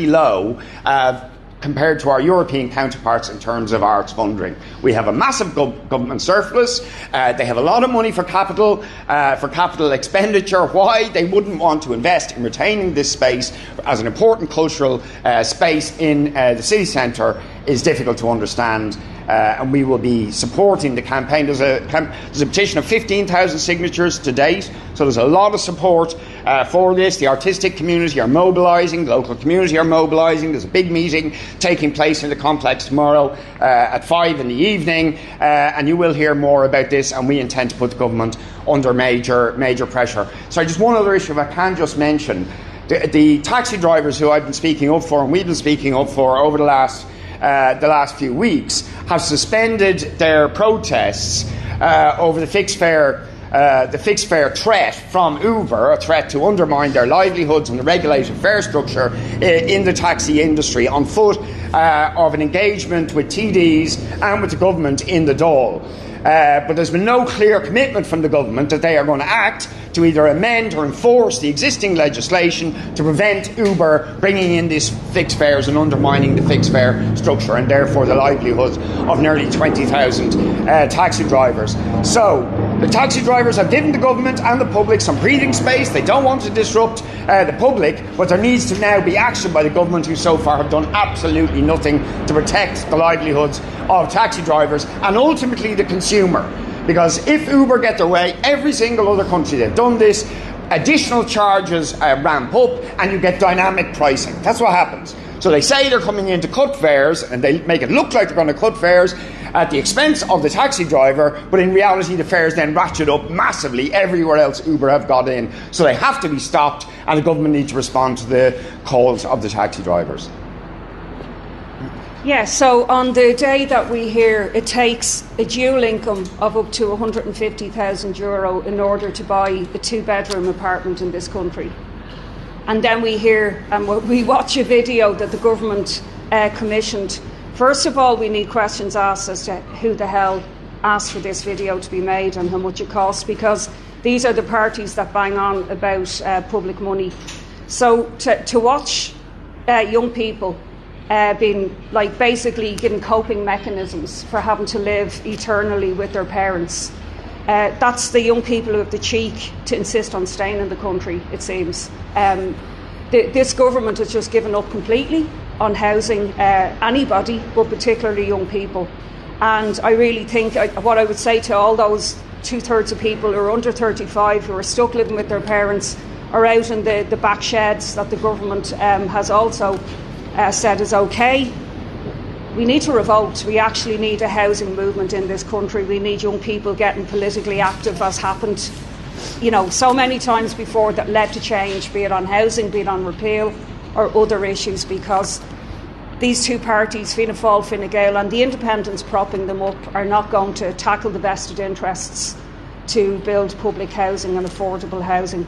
very low compared to our European counterparts in terms of arts funding. We have a massive government surplus. They have a lot of money for capital expenditure. Why they wouldn't want to invest in retaining this space as an important cultural space in the city centre is difficult to understand. And we will be supporting the campaign. There's a petition of 15,000 signatures to date, so there's a lot of support for this. The artistic community are mobilising, the local community are mobilising. There's a big meeting taking place in the complex tomorrow at 5 in the evening, and you will hear more about this, and we intend to put the government under major pressure. So just one other issue, if I can just mention, the taxi drivers who I've been speaking up for, and we've been speaking up for over the last few weeks, have suspended their protests over the fixed fare threat from Uber, a threat to undermine their livelihoods and the regulated fare structure in the taxi industry, on foot of an engagement with TDs and with the government in the Dáil. But there's been no clear commitment from the government that they are going to act to either amend or enforce the existing legislation to prevent Uber bringing in these fixed fares and undermining the fixed fare structure and therefore the livelihoods of nearly 20,000 taxi drivers. So the taxi drivers have given the government and the public some breathing space. They don't want to disrupt the public, but there needs to now be action by the government, who so far have done absolutely nothing to protect the livelihoods of taxi drivers and ultimately the consumer. Because if Uber get their way, every single other country they've done this, additional charges ramp up and you get dynamic pricing. That's what happens. So they say they're coming in to cut fares, and they make it look like they're going to cut fares at the expense of the taxi driver, but in reality the fares then ratchet up massively everywhere else Uber have got in. So they have to be stopped, and the government needs to respond to the calls of the taxi drivers. Yeah, so on the day that we hear it takes a dual income of up to €150,000 in order to buy a 2-bedroom apartment in this country. And then we hear and we watch a video that the government commissioned. First of all, we need questions asked as to who the hell asked for this video to be made and how much it costs, because these are the parties that bang on about public money. So to watch young people being basically given coping mechanisms for having to live eternally with their parents. That's the young people who have the cheek to insist on staying in the country, it seems. This government has just given up completely on housing anybody, but particularly young people. And I really think what I would say to all those 2/3 of people who are under 35 who are stuck living with their parents or out in the back sheds that the government has also said is okay. We need to revolt. We actually need a housing movement in this country. We need young people getting politically active, as happened, so many times before, that led to change, be it on housing, be it on repeal or other issues, because these two parties, Fianna Fáil, Fine Gael, and the independents propping them up, are not going to tackle the vested interests to build public housing and affordable housing.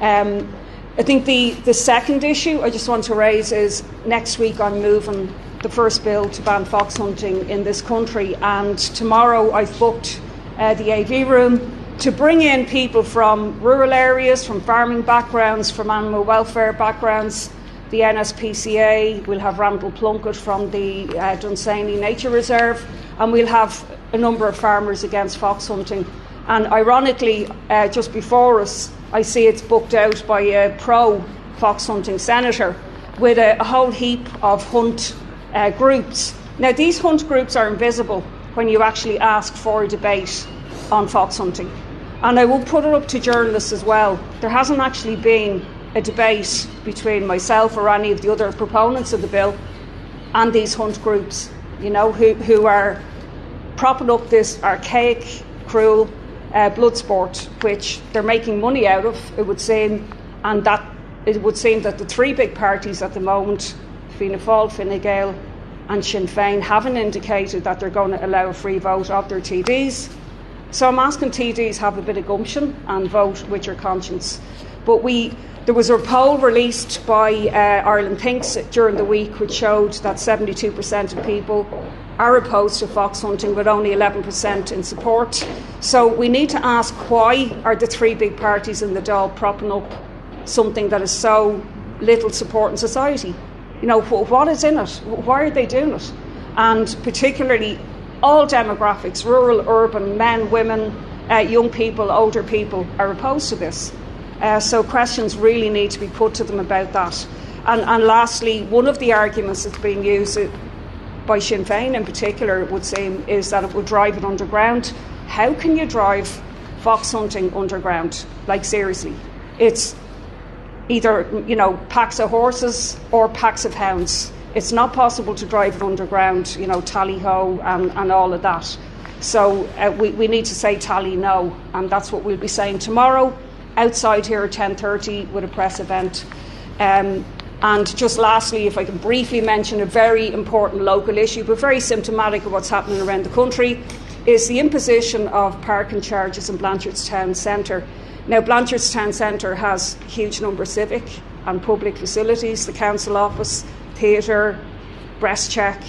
I think the second issue I just want to raise is next week I'm moving the first bill to ban fox hunting in this country, and tomorrow I've booked the AV room to bring in people from rural areas, from farming backgrounds, from animal welfare backgrounds, the NSPCA, we'll have Randall Plunkett from the Dunsany Nature Reserve, and we'll have a number of farmers against fox hunting. And ironically, just before us, I see it's booked out by a pro-fox hunting senator with a whole heap of hunt groups. Now, these hunt groups are invisible when you actually ask for a debate on fox hunting. And I will put it up to journalists as well. There hasn't actually been a debate between myself or any of the other proponents of the bill and these hunt groups, who are propping up this archaic, cruel blood sport, which they're making money out of, it would seem, and that it would seem that the three big parties at the moment, Fianna Fáil, Fine Gael and Sinn Féin, haven't indicated that they're going to allow a free vote of their TDs. So I'm asking TDs have a bit of gumption and vote with your conscience. But there was a poll released by Ireland Thinks during the week which showed that 72% of people are opposed to fox hunting, with only 11% in support. So we need to ask, why are the three big parties in the Dáil propping up something that is so little support in society? what is in it? Why are they doing it? And particularly all demographics, rural, urban, men, women, young people, older people, are opposed to this. So questions really need to be put to them about that. And lastly, one of the arguments that's being used by Sinn Féin in particular, it would seem, is that it would drive it underground. How can you drive fox hunting underground? Like, seriously. It's either, packs of horses or packs of hounds. It's not possible to drive it underground, tally-ho and all of that. So we need to say tally no, and that's what we'll be saying tomorrow outside here at 10:30 with a press event. And just lastly, if I can briefly mention a very important local issue, but very symptomatic of what's happening around the country, is the imposition of parking charges in Blanchardstown Centre. Now, Blanchardstown Centre has a huge number of civic and public facilities, the council office, theatre, breast check,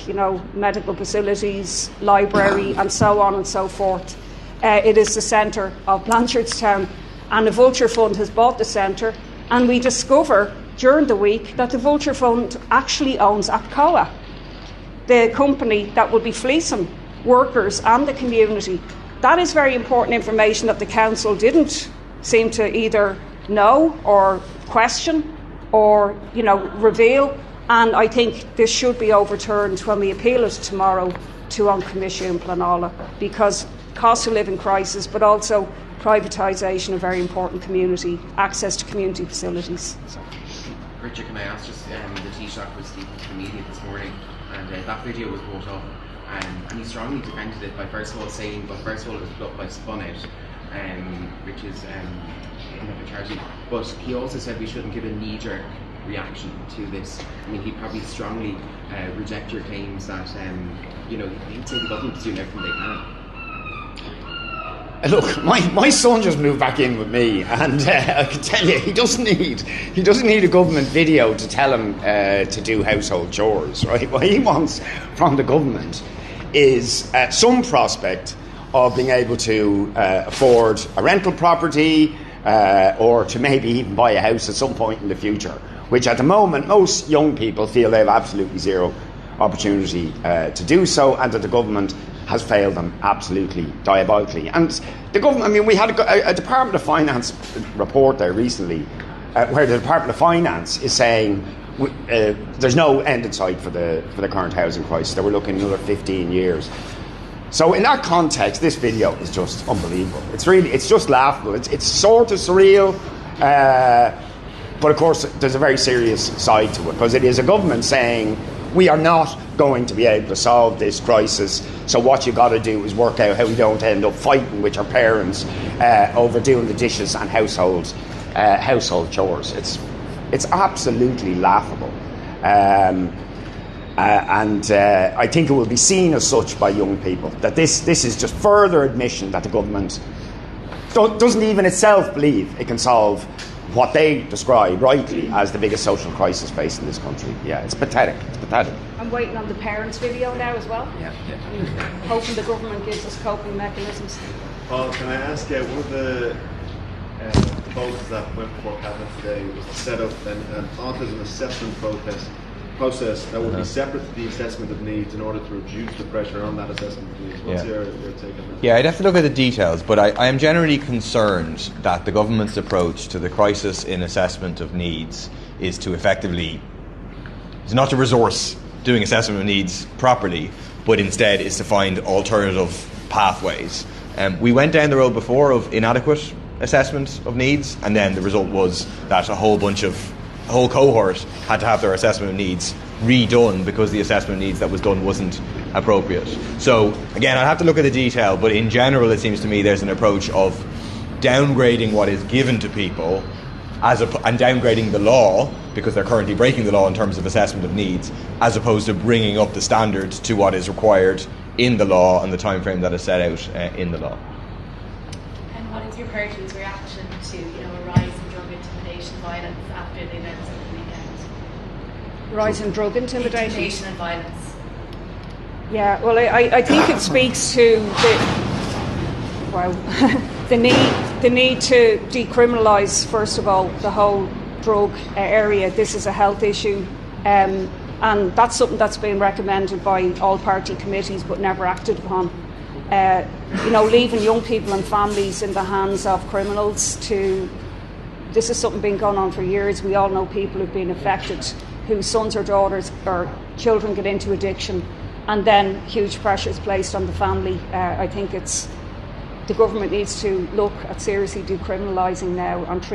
medical facilities, library, and so on and so forth. It is the centre of Blanchardstown, and the Vulture Fund has bought the centre, and we discover during the week that the Vulture Fund actually owns APCOA, the company that will be fleecing workers and the community. That is very important information that the council didn't seem to either know or question or reveal, and I think this should be overturned when we appeal it tomorrow to An Commission Pleanála, because cost of living crisis, but also privatisation of very important community access to community facilities. Richard, can I ask just the Taoiseach was speaking to the media this morning, and that video was brought up, and he strongly defended it by first of all saying, it was put up by Spunit, which is a charity, but he also said we shouldn't give a knee-jerk reaction to this. I mean, he'd probably strongly reject your claims that he'd say the government's doing everything they can. Look, my son just moved back in with me, and I can tell you, he doesn't need a government video to tell him to do household chores, right? What he wants from the government is some prospect of being able to afford a rental property or to maybe even buy a house at some point in the future, which at the moment most young people feel they have absolutely zero opportunity to do so, and that the government has failed them absolutely diabolically. And the government, we had a Department of Finance report there recently where the Department of Finance is saying there's no end in sight for the current housing crisis, that we're looking at another 15 years. So in that context, this video is just unbelievable. It's just laughable. It's sort of surreal, but of course there's a very serious side to it, because it is a government saying we are not going to be able to solve this crisis, so what you got to do is work out how we don't end up fighting with our parents over doing the dishes and household chores. It's absolutely laughable, and I think it will be seen as such by young people, that this is just further admission that the government doesn't even itself believe it can solve what they describe rightly as the biggest social crisis facing this country. Yeah, it's pathetic. I'm waiting on the parents' video now as well. Yeah. I'm hoping the government gives us coping mechanisms. Paul, can I ask, one of the proposals that went before Cabinet today was to set up an autism assessment process that would be separate to the assessment of needs in order to reduce the pressure on that assessment of needs. What's your take on that? Yeah, I'd have to look at the details, but I am generally concerned that the government's approach to the crisis in assessment of needs is to effectively, is not to resource doing assessment of needs properly, but instead is to find alternative pathways. We went down the road before of inadequate assessment of needs, and then the result was that a whole cohort had to have their assessment of needs redone because the assessment of needs that was done wasn't appropriate. So again, I'll have to look at the detail, but in general it seems to me there's an approach of downgrading what is given to people and downgrading the law, because they're currently breaking the law in terms of assessment of needs, as opposed to bringing up the standards to what is required in the law and the time frame that is set out in the law. And what is your party's reaction to a rise in drug intimidation violence after the events of the weekend? Rise in drug intimidation and violence. Yeah, well, I think it speaks to the need to decriminalise, first of all, the whole drug area. This is a health issue. And that's something that's been recommended by all party committees but never acted upon. Leaving young people and families in the hands of criminals this is something been going on for years. We all know people who've been affected, whose sons or daughters or children get into addiction, and then huge pressure is placed on the family. I think the government needs to look at seriously decriminalising now and treat